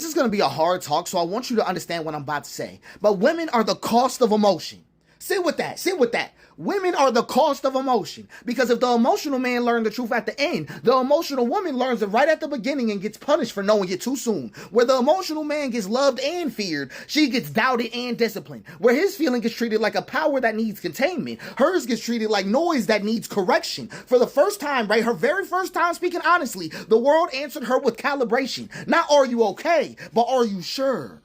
This is going to be a hard talk, so I want you to understand what I'm about to say. But women are the cost of emotion. Sit with that. Sit with that. Women are the cost of emotion. Because if the emotional man learned the truth at the end, the emotional woman learns it right at the beginning and gets punished for knowing it too soon. Where the emotional man gets loved and feared, she gets doubted and disciplined. Where his feeling gets treated like a power that needs containment, hers gets treated like noise that needs correction. For the first time, right, her very first time speaking honestly, the world answered her with calibration. Not are you okay, but are you sure?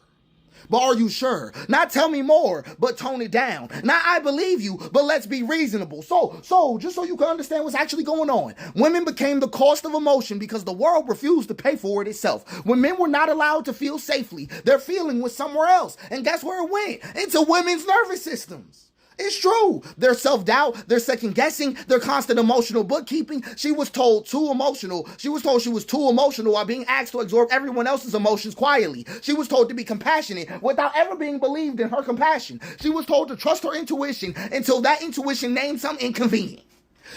But are you sure? Not tell me more, but tone it down. Not I believe you, but let's be reasonable. So, just so you can understand what's actually going on. Women became the cost of emotion because the world refused to pay for it itself. When men were not allowed to feel safely, their feeling was somewhere else. And guess where it went? Into women's nervous systems. It's true. Their self-doubt, their second-guessing, their constant emotional bookkeeping. She was told too emotional. She was told she was too emotional while being asked to absorb everyone else's emotions quietly. She was told to be compassionate without ever being believed in her compassion. She was told to trust her intuition until that intuition named something inconvenient.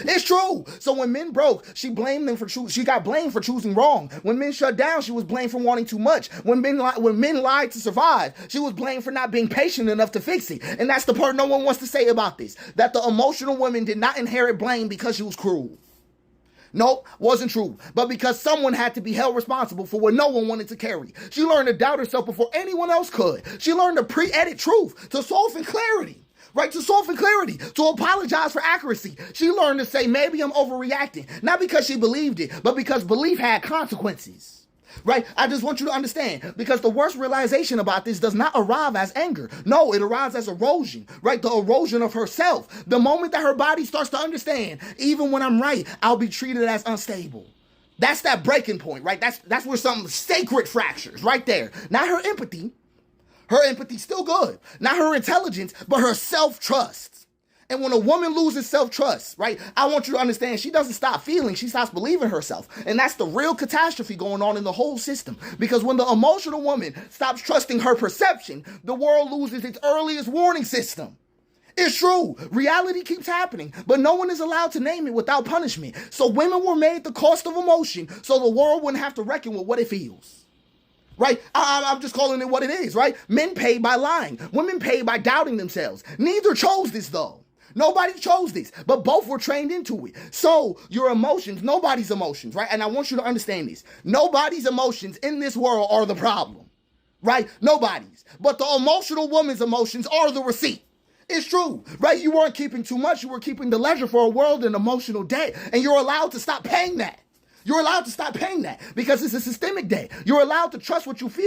It's true. So when men broke, she blamed them for she got blamed for choosing wrong. When men shut down, she was blamed for wanting too much. When men lied to survive, she was blamed for not being patient enough to fix it. And that's the part no one wants to say about this. That the emotional woman did not inherit blame because she was cruel. Nope, wasn't true. But because someone had to be held responsible for what no one wanted to carry. She learned to doubt herself before anyone else could. She learned to pre-edit truth, to soften clarity. Right, to soften clarity, to apologize for accuracy. She learned to say, maybe I'm overreacting. Not because she believed it, but because belief had consequences. Right? I just want you to understand, because the worst realization about this does not arrive as anger. No, it arrives as erosion, right? The erosion of herself. The moment that her body starts to understand, even when I'm right, I'll be treated as unstable. That's that breaking point, right? That's where some sacred fractures, right there. Not her empathy. Her empathy's still good. Not her intelligence, but her self-trust. And when a woman loses self-trust, right, I want you to understand she doesn't stop feeling, she stops believing herself. And that's the real catastrophe going on in the whole system. Because when the emotional woman stops trusting her perception, the world loses its earliest warning system. It's true. Reality keeps happening, but no one is allowed to name it without punishment. So women were made the cost of emotion so the world wouldn't have to reckon with what it feels. Right? I'm just calling it what it is, right? Men pay by lying. Women pay by doubting themselves. Neither chose this, though. Nobody chose this, but both were trained into it. So your emotions, nobody's emotions, right? And I want you to understand this. Nobody's emotions in this world are the problem, right? Nobody's. But the emotional woman's emotions are the receipt. It's true, right? You weren't keeping too much. You were keeping the leisure for a world in emotional debt, and you're allowed to stop paying that. You're allowed to stop paying that because it's a systemic debt. You're allowed to trust what you feel.